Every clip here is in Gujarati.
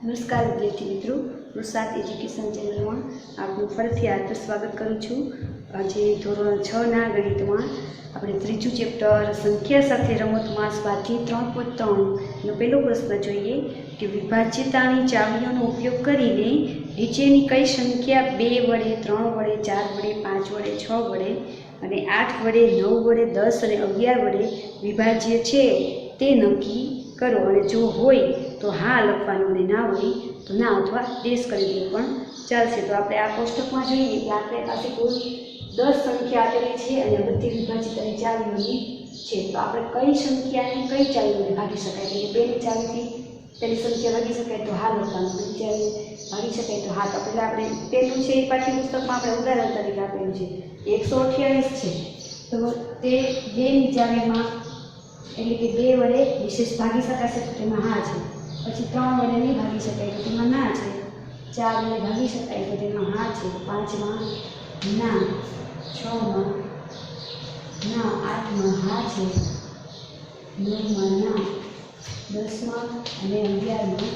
નમસ્કાર વિદ્યાર્થી મિત્રો, હું સાત એજ્યુકેશન ચેનલમાં આપનું ફરીથી હાર્દિક સ્વાગત કરું છું। આજે ધોરણ 6ના ગણિતમાં આપણે ત્રીજું ચેપ્ટર સંખ્યા સાથે રમતમાં સ્વાધ્યાય 3.3 નો પહેલો પ્રશ્ન જોઈએ કે વિભાજ્યતાની ચાવીઓનો ઉપયોગ કરીને નીચેની કઈ સંખ્યા 2 વડે 3 વડે 4 વડે 5 વડે 6 વડે અને 8 વડે 9 વડે 10 અને 11 વડે વિભાજ્ય છે તે નક્કી કરો। અને જો હોય તો હા લખવાનું અને ના હોય તો ના અથવા ડેશ કરી દે પણ ચાલશે। તો આપણે આ કોષ્ટકમાં જોઈએ કે આપણે પાસે કુલ 10 સંખ્યા આપેલી છે અને બધી વિભાજ્યતાની ચાવીઓની છે। તો આપણે કઈ સંખ્યાને કઈ ચાવીઓને ભાગી શકાય, એટલે કે 2ની ચાવીથી પહેલી સંખ્યા ભાગી શકાય તો હા લખવાનું, બીજી ચાવી ભાગી શકાય તો હા। તો પહેલાં આપણે પહેલું છે એ પાઠ્યપુસ્તકમાં આપણે ઉદાહરણ તરીકે આપેલું છે 128 છે, તો તે 2ની ચાવીમાં એટલે કે 2 વડે વિશેષ ભાગી શકાશે તો તેમાં હા છે, પછી 3 વડે નહીં ભાગી શકાય તો તેમાં ના છે, 4 વડે ભાગી શકાય તો તેમાં હા છે, 5માં ના, 6માં ના, 8માં હા છે, 9માં ના, 10માં અને 11માં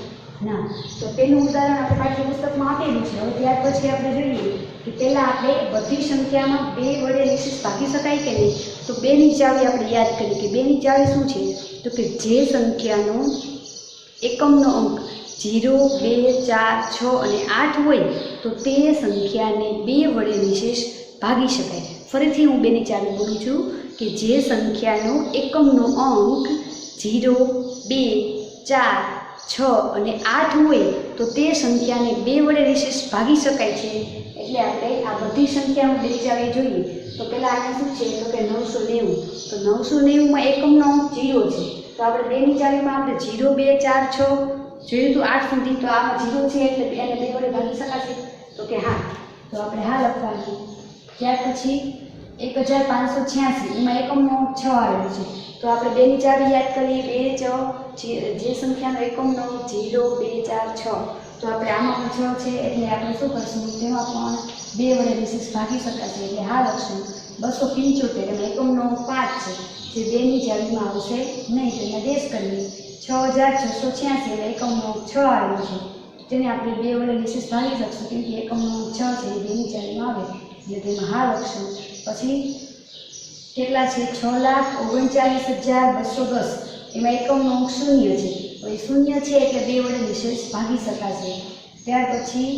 ના। તો પેલું ઉદાહરણ આપણે પાઠ્યપુસ્તકમાં આપેલું છે। હવે ત્યાર પછી આપણે જોઈએ કે પહેલાં આપણે બધી સંખ્યામાં 2 વડે નિશ્ચિત ભાગી શકાય કે નહીં, તો 2ની ચાવી આપણે યાદ કરીએ કે 2ની ચાવી શું છે, તો કે જે સંખ્યાનો એકમનો અંક 0, 2, 4, 6 અને 8 હોય તો તે સંખ્યાને 2 વડે નિશેષ ભાગી શકાય। ફરીથી હું 2ની ચાવી બોલું છું કે જે સંખ્યાનો એકમનો અંક 0, 2, 4, 6 અને 8 હોય તો તે સંખ્યાને 2 વડે નિશેષ ભાગી શકાય છે। એટલે આપણે આ બધી સંખ્યામાં 2ની ચાવી જોઈએ તો પહેલાં આને શું છે તો કે 990, તો 990માં એકમનો અંક 0 છે, તો આપણે 2ની ચાવીમાં આપણે 0, 2, 4, 6 જોયું તો 8 સુધી, તો આમાં 0 છે એટલે એને 2 વડે ભાગી શકાશે તો કે હા, તો આપણે હા લખવાનું। ત્યાર પછી 1586 એમાં એકમનો અંક 6 આવેલો છે, તો આપણે 2ની ચાવી યાદ કરીએ 2, 6 જે સંખ્યાનો એકમનો અંક 0, 2, 4, 6, તો આપણે આમાં પણ 6 છે એટલે આપણે શું કરશું તેમાં પણ 2 વડે નિશેષ ભાગી શકાશે એટલે હા લખશું। 275 એમાં એકમનો અંક 5 છે જે 2ની ચાવીમાં આવશે નહીં, તો એમાં ડેશ કરીએ। 6686 એટલે એકમનો અંક 6 આવેલો છે, તેને આપણે 2 વડે નિશેષ ભાગી શકશું કેમ કે એકમનો અંક 6 છે એ 2ની ચાવીમાં આવે એટલે તેમાં હા લખશું। પછી કેટલા છે 6,39,210, એમાં એકમનો અંક 0 છે, હવે 0 છે એટલે 2 વડે નિશેષ ભાગી શકાશે। ત્યાર પછી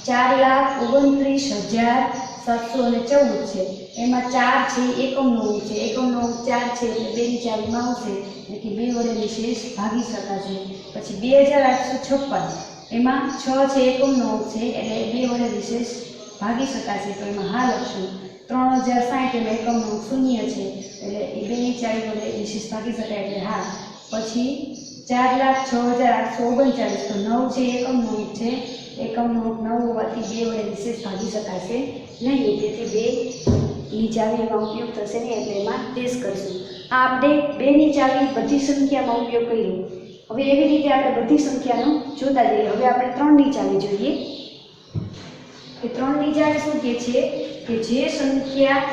4,29,714 છે, એમાં 4 છે એકમનો અંક છે, એકમનો અંક 4 છે એટલે 2ની ચાવીમાં આવશે એટલે કે 2 વડે નિશેષ ભાગી શકાશે। પછી 2,856 એમાં 6 છે એકમનો અંક છે એટલે 2 વડે નિશેષ ભાગી શકાશે તો એમાં હા લખશું। 3,060 એમાં એકમનો અંક 0 છે એટલે એ 2ની ચાવી વડે નિશેષ ભાગી શકાય એટલે હા। પછી 4,06,839 તો 9 છે એકમનો અંક છે, એકમનો અંક 9 હોવાથી 2 વડે નિશેષ ભાગી શકાશે નહીં, તેથી 2ની ચાવીમાં ઉપયોગ થશે નહીં એટલે એમાં ડેશ કરશું। આ આપણે 2ની ચાવી બધી સંખ્યામાં ઉપયોગ કર્યો। હવે એવી રીતે આપણે બધી સંખ્યાનો જોતા જઈએ। હવે આપણે 3ની ચાવી જોઈએ કે 3ની ચાવી શું કહે છે કે જે સંખ્યા,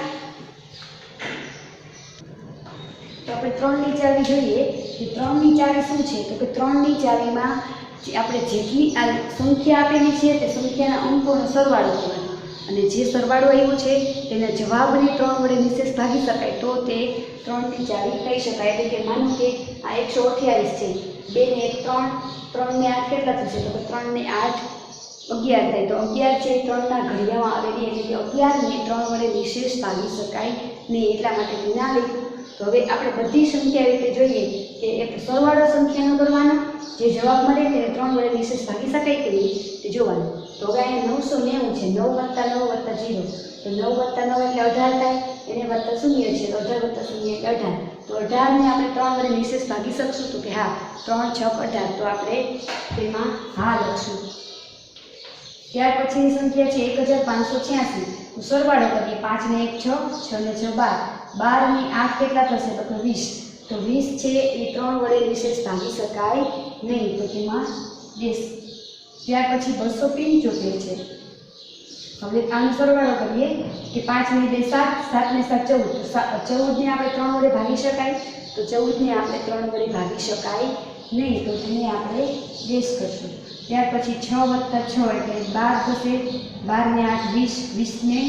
તો આપણે 3ની ચાવી જોઈએ કે 3ની ચાવી શું છે તો કે 3ની ચાવીમાં આપણે જેટલી આ સંખ્યા આપેલી છે તે સંખ્યાના અંકોનો સરવાળો કરવાનો અને જે સરવાળો આવ્યો છે તેના જવાબને 3 વડે નિશેષ ભાગી શકાય તો તે 3ની ચાવી કહી શકાય। એટલે કે માનો કે આ 128 છે, 2 ને 1 3, 3 ને 8 કેટલા થશે તો કે 3 ને 8 11 થાય, તો 11 છે 3ના ઘડિયામાં આવેલી એટલે કે 11ને 3 વડે નિશેષ ભાગી શકાય નહીં, એટલા માટે ના લખ્યું। તો હવે આપણે બધી સંખ્યા રીતે જોઈએ કે એક સરવાળો સંખ્યાનો કરવાનો, જે જવાબ મળે તેને 3 વડે નિશેષ ભાગી શકાય કે નહીં તે જોવાનું। તો હવે અહીંયા 990 છે, 9 + 9 + 0, તો 9 + 9 એટલે 18 થાય, એને વત્તા 0 છે તો 18 + 0 એટલે 18, તો 18ને આપણે 3 વડે નિશેષ ભાગી શકશું તો કે હા 3, 6, 18, તો આપણે તેમાં હા લખશું। ત્યાર પછીની સંખ્યા છે 1586, તો સરવાળો કરીએ 5 ને 1 6, 6 ને 6 12, 12 ને 8 કેટલા થશે તો કે 20, તો 20 છે એ 3 વડે નિશેષ ભાગી શકાય નહીં તો તેમાં ડેશ। ત્યાર પછી 275 છે, હવે આનો સરવાળો કરીએ કે 5 ને 2 7, 7 ને 7 14, તો 14ને આપણે 3 વડે ભાગી શકાય તો 14ને આપણે 3 વડે ભાગી શકાય નહીં તો તેને આપણે ડેશ કરશું. ત્યાર પછી 6 + 6 એટલે 12 થશે. 12 ને 8 20, 20 ને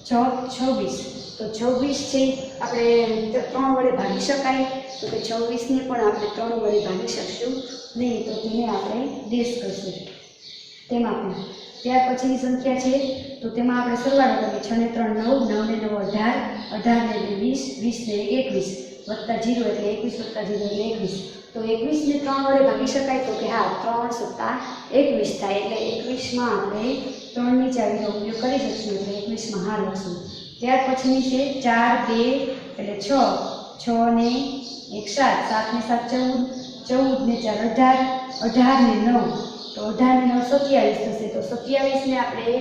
6 26. તો 26 છે આપણે 3 વડે ભાગી શકાય, તો કે 26 ને પણ આપણે 3 વડે ભાગી શકશું નહીં, તો તેને આપણે ડેશ કરશું તેમાં પણ. ત્યાર પછીની સંખ્યા છે તો તેમાં આપણે સરવાળો કરીએ. 6 ને 3 9, 9 ને 9 18, 18 ને 20, 20 ને 21 વત્તા 0 એટલે 21 વત્તા 0 એટલે 21. તો 21 ને 3 વડે ભાગી શકાય, તો કે હા 3 સત્તા 21 થાય, એટલે 21માં આપણે 3ની ચાવીનો ઉપયોગ કરી શકશું, એટલે 21માં હા લખશું. ત્યાર પછીની છે 4 2 એટલે 6, 6 ને 1 7, 7 ને 7 14, 14 ને 4 18, 18 ને 9 તો 18 ને 9 27 થશે. તો 27 ને આપણે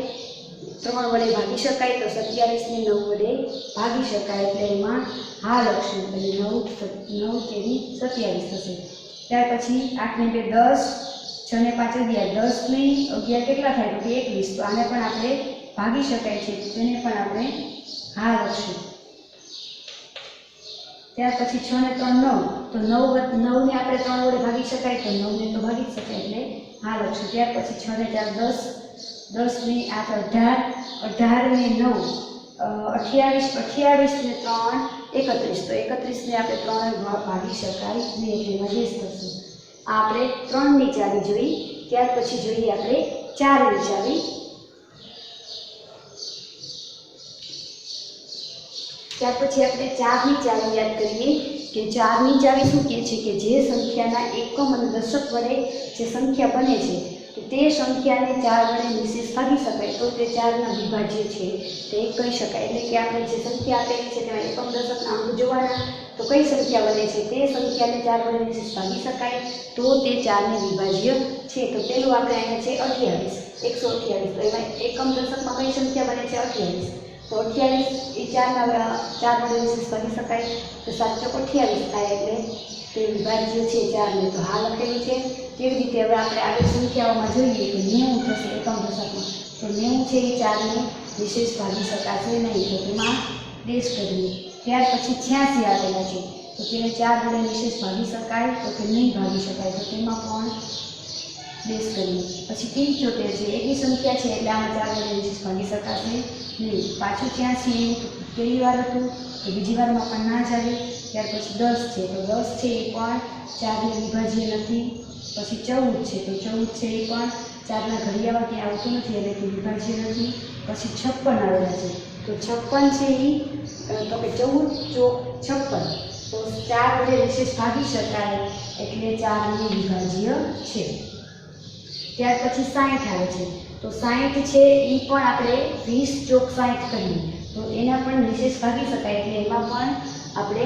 3 વડે ભાગી શકાય, તો 27 ને 9 વડે ભાગી શકાય, એટલે એમાં હા લખશું, એટલે 9 તેરી 27 થશે. ત્યાર પછી 8 ને 2 10, 6 ને 5 11, 10 ને 11 કેટલા થાય, તો 21. તો આને પણ આપણે ભાગી શકાય છે, તેને પણ આપણે હા લખશું. ત્યાર પછી 6 ને 3 9, તો 9 ને આપણે 3 વડે ભાગી શકાય, તો 9 ને તો ભાગી જ શકાય, એટલે હા લખશું. ત્યાર પછી 6 ને 4 10, 10 ને 8 18, 18 ને 9 28, 28 ને 3 31. તો 31 ને આપણે 3 ભાગી શકાય નહીં, એટલે એમાં ડેશ કરશું. આ આપણે 3ની ચાવી જોઈ. ત્યાર પછી જોઈએ આપણે 4ની ચાવી. ત્યાર પછી આપણે 4ની ચાવી યાદ કરીએ કે 4ની ચાવી શું કહે છે કે જે સંખ્યાના એકમ અને દશક વડે જે સંખ્યા બને છે તે સંખ્યાને 4 વડે નિશેષ ભાગી શકાય, તો તે 4ના વિભાજ્ય છે તે કહી શકાય. એટલે કે આપણે જે સંખ્યા આપેલી છે તેમાં એકમ દશકના અંક જોવાના, તો કઈ સંખ્યા બને છે તે સંખ્યાને 4 વડે નિશેષ ભાગી શકાય, તો તે 4ને વિભાજ્ય છે. તો પેલું આપણે અહીંયા છે 28, 128. તો એમાં એકમ દશકમાં કઈ સંખ્યા બને છે 28. તો 28 એ 4 વડે નિશેષ ભાગી શકાય, તો 7 × 28 થાય, એટલે તે વિભાજ્ય છે 4ને, તો હા લખેલું છે. તેવી રીતે હવે આપણે આગળ સંખ્યાઓમાં જોઈએ કે 90 થશે એકમ દશકમાં, તો 90 છે એ 4ને નિશેષ ભાગી શકાશે નહીં, તો તેમાં ડેશ કરીએ. ત્યાર પછી 86 આપેલા છે, તો તેને 4 વડે નિશેષ ભાગી શકાય, તો કે નહીં ભાગી શકાય, તો તેમાં પણ ડેશ કરીએ. પછી 75 છે, એકી સંખ્યા છે એટલે આમાં 4 વડે નિશેષ ભાગી શકાશે નહીં. પાછું 86 પહેલી વાર હતું, તો બીજી વારમાં પણ ના જ આવે. ત્યાર પછી 10 છે, તો 10 છે એ પણ 4ને વિભાજ્ય નથી. પછી 14 છે, તો 14 છે એ પણ 4ના ઘડિયામાં ક્યાં આવતું નથી, એટલે તે વિભાજ્ય નથી. પછી 56 આવેલા છે, તો 56 છે એ તો કે 14 × 56, તો 4 વડે નિશેષ ભાગી શકાય, એટલે 4ને વિભાજ્ય છે. ત્યાર પછી 60 આવે છે, તો 60 છે એ પણ આપણે 20 × 60 કરીએ, તો એના પણ નિશેષ ભાગી શકાય, એટલે એમાં પણ આપણે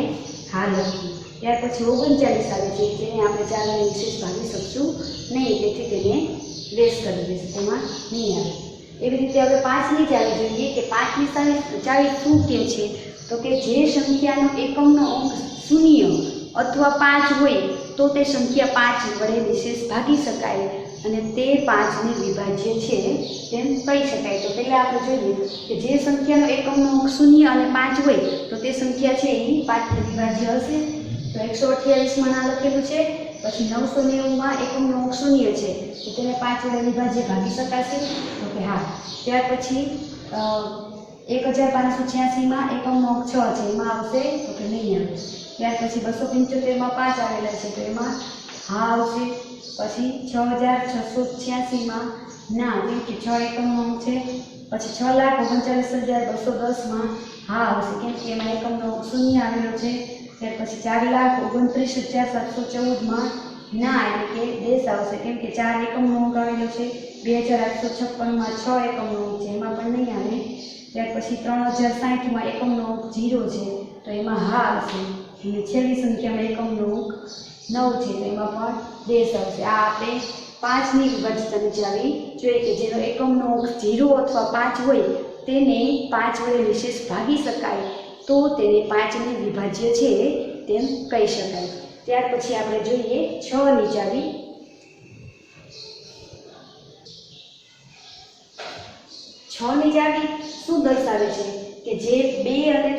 હા લખીએ. ત્યાર પછી 39 આવે છે, જેને આપણે 4 વડે નિશેષ ભાગી શકશું નહીં, તેથી તેને ડેશ કરી દઈશું, તેમાં નહીં આવે. એવી રીતે હવે 5ની ચાવી જોઈએ કે 5ની ચાવી શું કહે છે, તો કે જે સંખ્યાનો એકમનો અંક 0 અથવા 5 હોય તો તે સંખ્યા 5 વડે નિશેષ ભાગી શકાય અને તે 5ને વિભાજ્ય છે તેમ કહી શકાય. તો પહેલાં આપણે જોઈએ કે જે સંખ્યાનો એકમનો અંક 0 અને 5 હોય તો તે સંખ્યા છે એ 5ને વિભાજ્ય હશે. તો 128માં ના લખેલું છે. પછી 990માં એકમનો અંક 0 છે તો તેને 5 વડે વિભાજ્ય ભાગી શકાશે, તો કે હા. ત્યાર પછી 1586માં એકમનો અંક 6 છે, એમાં આવશે, તો કે નહીં આવે. ત્યાર પછી 275માં 5 આવેલા છે, તો એમાં હા આવશે. પછી 6686માં ના, કેમ કે 6 એકમનો અંક છે. પછી 6,39,210માં હા આવશે, કેમ કે એમાં એકમનો અંક 0 આવેલો છે. ત્યાર પછી 4,29,714માં ના, એટલે કે ડેશ આવશે, કેમ કે 4 એકમનો અંક આવેલો છે. 2,856માં 6 એકમનો અંક છે, એમાં પણ નહીં આવે. ત્યાર પછી 3,060માં એકમનો અંક 0 છે, તો એમાં હા આવશે. અને છેલ્લી સંખ્યામાં એકમનો અંક 9 છે, તો એમાં પણ ડેશ આવશે. આ આપણે 5ની વિભાજ્યતાની ચાવી જોઈએ કે જેનો એકમનો અંક 0 અથવા 5 હોય તેને 5 વડે નિશેષ ભાગી શકાય, તો તેને 5ને વિભાજ્ય છે તેમ કહી શકાય. ત્યાર પછી આપણે જોઈએ 6ની ચાવી. 6ની ચાવી શું દર્શાવે છે કે જે 2 અને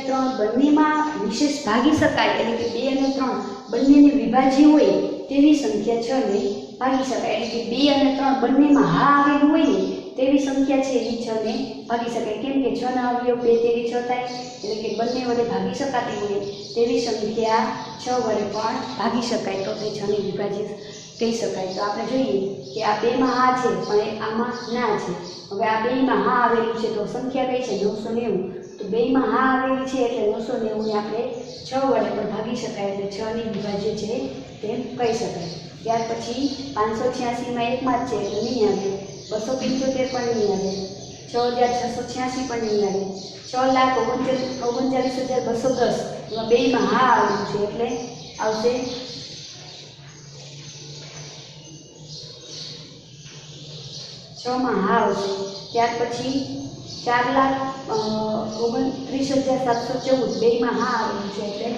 3 બંનેમાં નિશેષ ભાગી શકાય, એટલે કે 2 અને 3 બંનેને વિભાજ્ય હોય તેવી સંખ્યા 6 ને ભાગી શકાય. એટલે કે 2 અને 3 બંનેમાં હા આવેલું હોય ને તેવી સંખ્યા છે એ 6 ને ભાગી શકાય. કેમ કે 6 ના અવયવ 2 તેરી 6 થાય. એટલે કે બંને વડે ભાગી શકાતી હોય તેવી સંખ્યા 6 વડે પણ ભાગી શકાય તો તે 6 ને વિભાજિત કહી શકાય. તો આપણે જોઈએ કે આ બેમાં હા છે પણ આમાં ના છે. હવે આ બેમાં હા આવેલું છે તો સંખ્યા કઈ છે 990. તો બેમાં હા આવેલી છે એટલે 990 ને આપણે 6 વડે પણ ભાગી શકાય એટલે 6 ની વિભાજ્ય છે તેમ કહી શકાય. ત્યાર પછી 586 માં એકમાં જ છે એટલે નહીં આવે. 275 પણ નહીં આવે. 6686 પણ નહીં આવે. 6,39,210 એમાં બેમાં હા આવેલું છે એટલે આવશે 6 માં હા આવશે. ત્યાર પછી 4,29,714 બેમાં હા આવેલું છે એટલે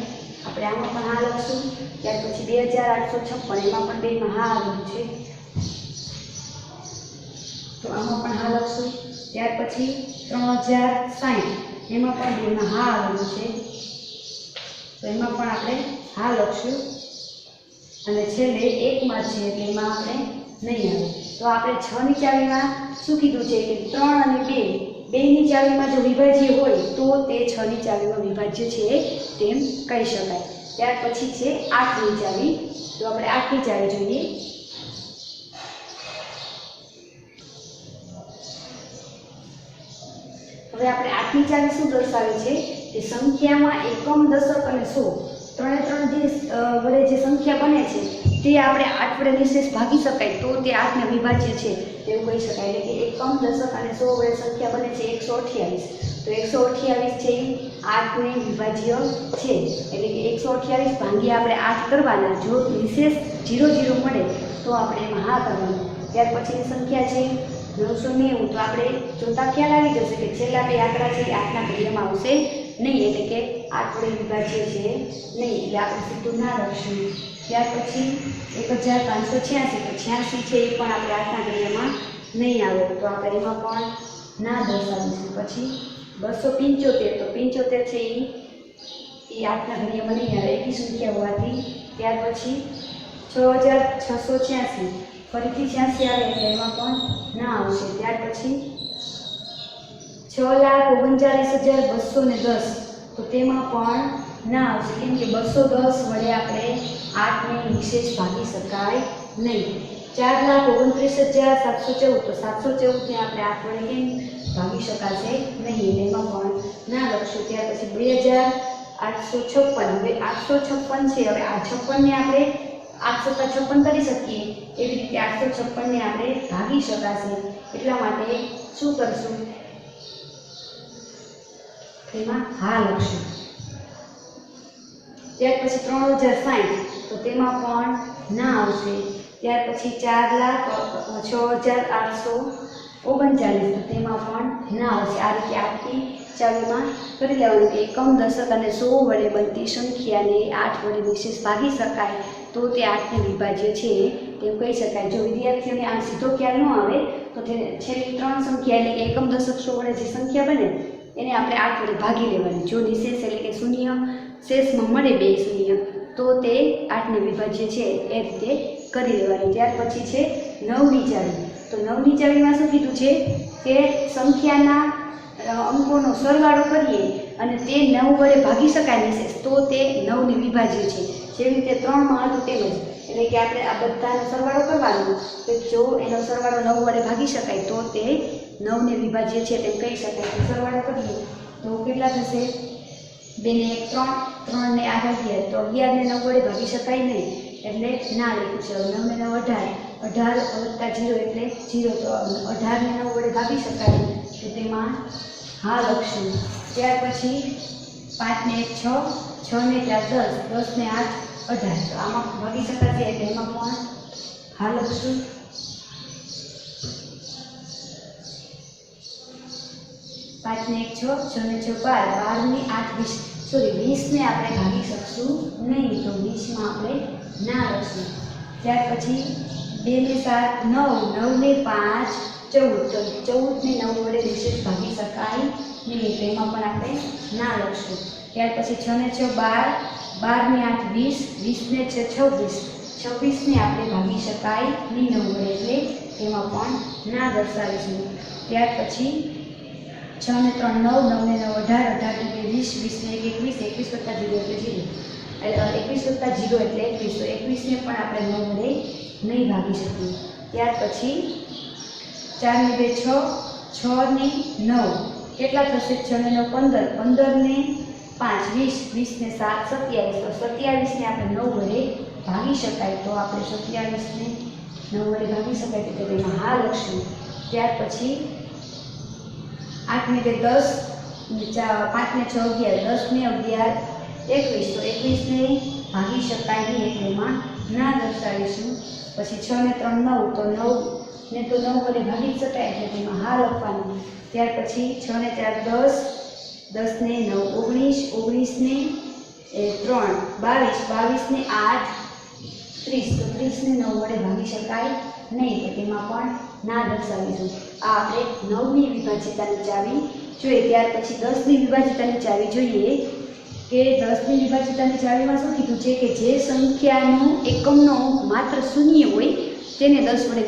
આપણે આમાં પણ હા લખશું. ત્યાર પછી 2,856 એમાં પણ બેમાં હા આવેલું છે તો આમાં પણ હા લખશું. ત્યાર પછી 3,060 એમાં પણ બેમાં હા આવેલું છે તો એમાં પણ આપણે હા લખશું. અને છેલ્લે એકમાં છે એટલે એમાં આપણે નહીં આવે. તો આપણે 6 ની ચાવીમાં શું કીધું છે કે 3 અને 2 બેની ચાવીમાં જો વિભાજ્ય હોય તો તે 6 ની ચાવીમાં વિભાજ્ય છે તેમ કહી શકાય. ત્યાર પછી છે 8 ની ચાવી. તો આપણે 8 ની ચાવી જોઈએ. હવે આપણે 8 ની ચાવી શું દર્શાવે છે કે સંખ્યામાં એકમ, દશક અને 100 ત્રણે ત્રણ જે વડે જે સંખ્યા બને છે તે આપણે 8 વડે નિશેષ ભાગી શકાય તો તે 8 ને વિભાજ્ય છે તેવું કહી શકાય. એટલે કે એકમ, દશક અને 100 વડે સંખ્યા બને છે 128. તો 128 છે એ 8 ને વિભાજ્ય છે. એટલે કે 128 ભાંગી આપણે 8 કરવાના. જો નિશેષ 0 0 મળે તો આપણે એમાં હા કરવાનું. ત્યાર પછીની સંખ્યા છે 990. તો આપણે જોતા ખ્યાલ આવી જશે કે છેલ્લા બે આંકડા છે 8 ના ઘડિયામાં આવશે નહીં. એટલે કે 8 વડે વિભાજ્ય છે નહીં એટલે આપણે સીધું ના લખશું. ત્યાર પછી 1586 તો 86 છે એ પણ આપણે 8 ના ઘડિયામાં નહીં આવે તો આપણે એમાં પણ ના દર્શાવીશું. પછી 275 તો 75 છે એ 8 ના ઘડિયામાં નહીં આવે એકી સંખ્યા હોવાથી. ત્યાર પછી 6686 ફરીથી 86 આવે એટલે એમાં પણ ના આવશે. ત્યાર પછી 6,39,210 તો તેમાં પણ ના આવશે. કેમ કે 210 વડે આપણે 8 ને નિશેષ ભાગી શકાય નહીં. 4,29,714 તો 714 ને આપણે 8 વડે કેમ ભાગી શકાશે નહીં એમાં પણ ના લખશું. ત્યાર પછી 2,856 856 છે. હવે આ 56 ને આપણે 8 + 56 કરી શકીએ એવી રીતે 856 ને આપણે ભાગી શકાશે. એટલા માટે શું કરશું તેમાં હા લખશું. ત્યાર પછી 3,060 તો તેમાં પણ ના આવશે. ત્યાર પછી 4,06,839 તો તેમાં પણ ના આવશે. આ રીતે આખી ચાવીમાં કરી લેવાનું કે એકમ, દશક અને 100 વડે બનતી સંખ્યાને 8 વડે નિશેષ ભાગી શકાય તો તે 8 ને વિભાજ્ય છે તેમ કહી શકાય. જો વિદ્યાર્થીઓને આમ સીધો ખ્યાલ ન આવે તો છેલ્લી 3 સંખ્યા એટલે કે એકમ, દશક, 100 વડે જે સંખ્યા બને એને આપણે 8 વડે ભાગી લેવાની. જો નિશેષ એટલે કે શૂન્ય શેષમાં મળે 2 શૂન્ય તો તે 8 ને વિભાજ્ય છે એ રીતે કરી લેવાની. ત્યાર પછી છે 9 ની ચાવી. તો 9 ની ચાવીમાં શું કીધું છે કે સંખ્યાના અંકોનો સરવાળો કરીએ અને તે 9 વડે ભાગી શકાય નિશેષ તો તે 9 ને વિભાજ્ય છે. જેવી રીતે 3 માં હતું તેમ જ. એટલે કે આપણે આ બધાનો સરવાળો કરવાનો તો જો એનો સરવાળો 9 વડે ભાગી શકાય તો તે 9 ને વિભાજ્ય છે તેમ કહી શકાય. તો સરવાળો કરીએ તો કેટલા થશે? 2 ને 1 3, 3 ને 8 11 તો 11 ને 9 વડે ભાગી શકાય નહીં એટલે ના લખ્યું છે. 9 ને 9 18, 18 + 0 એટલે 0 તો 18 ને 9 વડે ભાગી શકાય તો તેમાં હા લખશું. ત્યાર પછી 5 ને 1 6, 6 ને 4 10, 10 ને 8 18 તો આમાં ભાગી શકાશે એટલે એમાં પણ હા લખશું. 5 ને 1 6, 6 ને 6 12, 12 ને 8 20 સોરી 20 ને આપણે ભાગી શકશું નહીં તો 20 માં આપણે ના લખશું. ત્યાર પછી 2 ને 7 9, 9 ને 5 14 તો 14 ને 9 વડે નિશેષ ભાગી શકાય નહીં તો એમાં પણ આપણે ના લખશું. ત્યાર પછી 6 ને 6 12, 12 ને 8 20, 20 ને 6 26, 26 ને આપણે ભાગી શકાય નહીં 9 વડે, એટલે તેમાં પણ ના દર્શાવીશું. ત્યાર પછી 6 ને 3 9, 9 ને 9 18, 18 ને 20, 20 ને 1 21, 21 વત્તા 0 એટલે 0, એટલે 21 વત્તા 0 એટલે 21, તો 21 ને પણ આપણે 9 વડે નહીં ભાગી શકીએ. ત્યાર પછી 4 ને 2 6, 6 ને 9 કેટલા થશે? 6 ને 9 15, 15 ને 5 20, 20 ને 7 27, તો 27 ને આપણે 9 વડે ભાગી શકાય, તો આપણે 27 ને 9 વડે ભાગી શકાય તો તેમાં હા લખશું. ત્યાર પછી 8 ને 2 10, 5 ને 6 11, 10 ને 11 21, તો 21 ને ભાગી શકાય નહીં, એટલે એમાં ના દર્શાવીશું. પછી 6 ને 3 9, તો 9 ને તો 9 વડે ભાગી શકાય, એટલે તેમાં હા લખવાનું. ત્યાર પછી 6 ને 4 10, 10 ને 9 19, 19 ને 3 22, 22 ને 8 30, તો 30 ને 9 વડે ભાગી શકાય નહીં, તો તેમાં પણ ના દર્શાવીશું. આ આપણે 9ની વિભાજ્યતાની ચાવી જોઈએ. ત્યાર પછી 10ની વિભાજ્યતાની ચાવી જોઈએ કે 10ની વિભાજ્યતાની ચાવીમાં શું કીધું છે કે જે સંખ્યાનો એકમનો અંક માત્ર શૂન્ય હોય તેને 10 વડે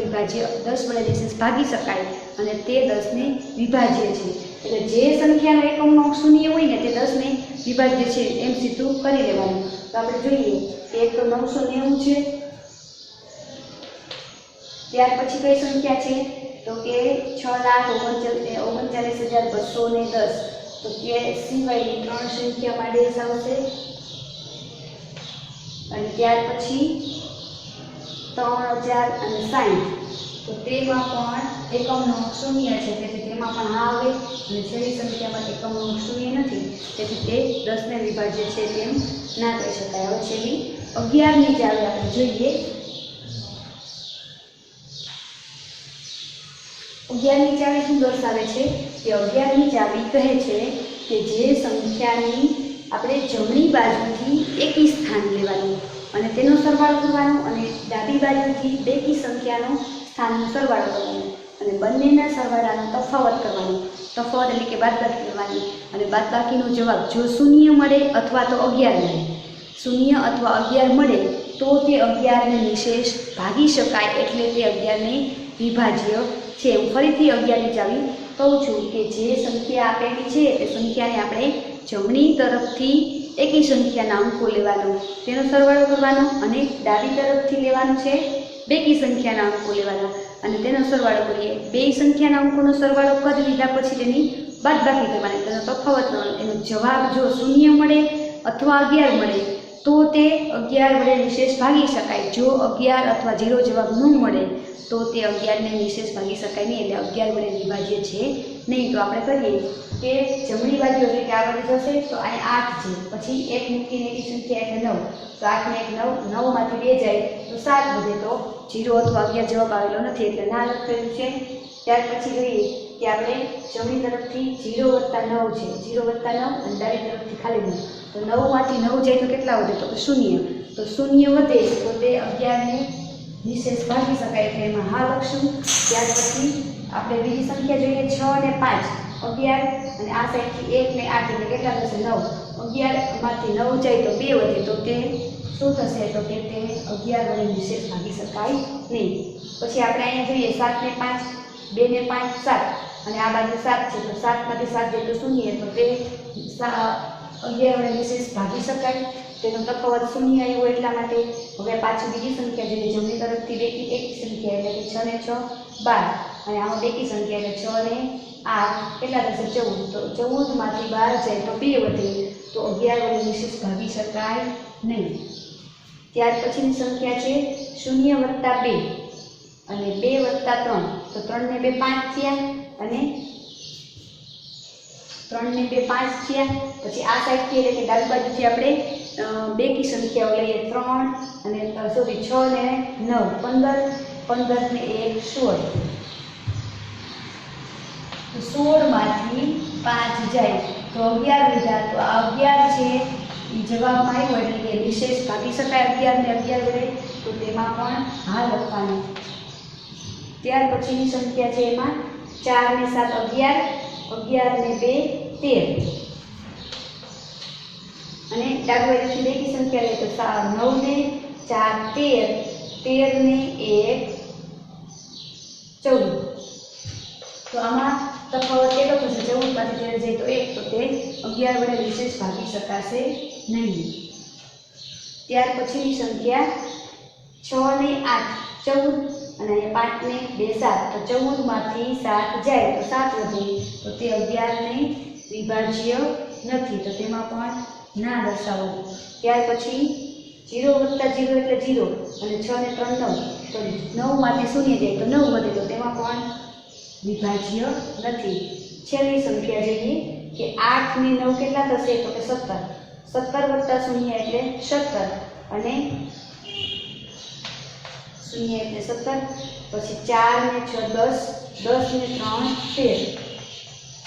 નિશેષ ભાગી શકાય, અને તે 10 ને વિભાજ્ય છે. એટલે જે સંખ્યાનો એકમનો અંક શૂન્ય હોય ને તે 10 ને વિભાજ્ય છે એમ સીધું કરી લેવાનું. તો આપણે જોઈએ કે એક તો 990 છે. ત્યાર પછી કઈ સંખ્યા છે તો કે 6,39,210, તો કે સિવાયની 3 સંખ્યામાં ડેશ આવશે. અને ત્યાર પછી 3060, તો તેમાં પણ એકમનો અંક શૂન્ય છે, તેથી તેમાં પણ હા આવે. અને છેલ્લી સંખ્યામાં એકમનો અંક શૂન્ય નથી, તેથી તે 10 ને વિભાજ્ય છે તેમ ના કહી શકાય. હવે છેલ્લી 11ની ચાવી આપણે જોઈએ. 11ની ચાવી શું દર્શાવે છે કે 11ની ચાવી કહે છે કે જે સંખ્યાની આપણે જમણી બાજુથી એકી સ્થાન લેવાનું અને તેનો સરવાળો કરવાનો, અને ડાબી બાજુથી બેકી સંખ્યાનો સ્થાનનો સરવાળો કરવાનો, અને બંનેના સરવાળાનો તફાવત કરવાનો. તફાવત એટલે કે બાદબાકી કરવાની, અને બાદબાકીનો જવાબ જો શૂન્ય મળે અથવા તો 11 મળે, શૂન્ય અથવા 11 મળે તો તે 11 ને નિશેષ ભાગી શકાય, એટલે તે 11 ને વિભાજ્ય છે. હું ફરીથી 11ની ચાવી કહું છું કે જે સંખ્યા આપેલી છે તે સંખ્યાને આપણે જમણી તરફથી એકી સંખ્યાના અંકો લેવાનો, તેનો સરવાળો કરવાનો, અને ડાબી તરફથી લેવાનું છે બેકી સંખ્યાના અંકો લેવાના અને તેનો સરવાળો કરીએ. બે સંખ્યાના અંકોનો સરવાળો કરી લીધા પછી તેની બાદબાકી કરવાની, તેનો તફાવત કરવાનો. એનો જવાબ જો શૂન્ય મળે અથવા 11 મળે તો તે 11 વડે નિશેષ ભાગી શકાય. જો 11 અથવા 0 જવાબ ન મળે તો તે 11 ને નિશેષ ભાગી શકાય નહીં, એટલે 11 વડે વિભાજ્ય છે નહીં. તો આપણે કહીએ કે જમણી બાજુ એટલે કે આ બાજુ જશે તો અહીં 8 છે, પછી 1 મૂકીને એકી સંખ્યા એટલે 9, તો 8 ને 1 9, 9 માંથી 2 જાય તો 7 વધે, તો 0 અથવા 11 જવાબ આવેલો નથી, એટલે ના લખેલું છે. ત્યાર પછી જોઈએ કે આપણે જમણી તરફથી 0 વત્તા 9 છે, 0 વત્તા 9, અને ડાબી તરફથી ખાલી 9, તો 9 માંથી 9 જાય તો કેટલા વધે તો 0, તો 0 વધે તો તે 11 ને નિશેષ ભાગી શકાય, એટલે એમાં હા લખશું. ત્યાર પછી આપણે બીજી સંખ્યા જોઈએ 6 અને 5 11, અને આ સાઈડથી 1 ને 8 એટલે કેટલા થશે 9, 11 માંથી 9 જાય તો 2 વધે, તો તે શું થશે તો કે તે 11 વડે નિશેષ ભાગી શકાય નહીં. પછી આપણે અહીંયા જોઈએ 7 ને 5, 2 ને 5 7, અને આ બાજુ 7 છે, તો 7 માંથી 7 જાય તો 0, તો તે 11 વડે નિશેષ ભાગી શકાય. તેનો તફાવત શૂન્ય આવ્યો એટલા માટે. હવે પાછું બીજી સંખ્યા જોઈએ જમણી તરફથી બેકી એકી સંખ્યા એટલે કે 6 ને 6 12, અને આમાં બેકી સંખ્યા એટલે 6 ને 8 કેટલા થશે 14, તો 14 માંથી 12 જાય તો 2 વધે, તો 11 વડે નિશેષ ભાગી શકાય નહીં. ત્યાર પછીની સંખ્યા છે 0 વત્તા 2 અને 2 વત્તા 3, તો 3 ને 2 5 થયા, અને 3 ને 2 5 થયા. પછી આ સાઈડથી એટલે કે ડાબી બાજુથી આપણે બેકી સંખ્યાઓ લઈએ 3 અને 6 ને 9 15, 15 ને 1 16, તો 16 માંથી 5 જાય તો 11 લીધા, તો આ 11 છે એ જવાબમાં આવ્યો એટલે કે નિશેષ ભાગી શકાય 11 ને 11 વડે, તો તેમાં પણ હા લખવાનું. ત્યાર પછીની સંખ્યા છે એમાં 4 ને 7 11, 11 ને 2 13, અને ડાબી બાજુથી બેકી સંખ્યા લઈએ તો 9 ને 4 13, 13 ને 1 14. તો આમાં તફાવત કેટલો થશે? 14 માંથી 13 જાય તો 1, તો તે 11 વડે વિશેષ ભાગી શકાશે નહીં. ત્યાર પછીની સંખ્યા 6 ને 8 14 અને 5 ને 2 7, તો 14 માંથી 7 જાય તો 7 વધે, તો તે 11 ને વિભાજ્ય નથી, તો તેમાં પણ ના દર્શાવો. ત્યાર પછી 0 + 0 એટલે 0 અને 6 ને 3 9, તો 9 માંથી શૂન્ય જાય તો 9 વધે, તો તેમાં પણ વિભાજ્ય નથી. છેલ્લી સંખ્યા જોઈએ કે 8 ને 9 કેટલા થશે? તો કે 17. 17 + 0 એટલે 17 અને 0 એટલે 17. પછી 4 ને 6 10, 10 ને 3 13,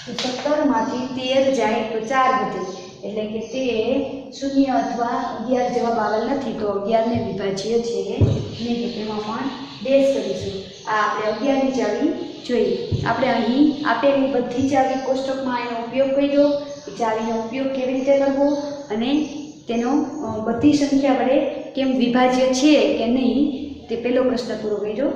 તો 17 માંથી 13 જાય તો 4 વધે, એટલે કે તે 0 અથવા 11 જવાબ આવેલ નથી, તો 11 ને વિભાજ્ય છે નહીં, તો તેમાં પણ ડેશ કરીશું. આ આપણે 11 ની ચાવી જોઈએ. આપણે અહીં આપેલી બધી ચાવી કોષ્ટકમાં એનો ઉપયોગ કર્યો, એ ચાવીનો ઉપયોગ કેવી રીતે કરવો અને તેનો બધી સંખ્યા વડે કેમ વિભાજ્ય છે કે નહીં તે પહેલો પ્રશ્ન પૂરો કર્યો.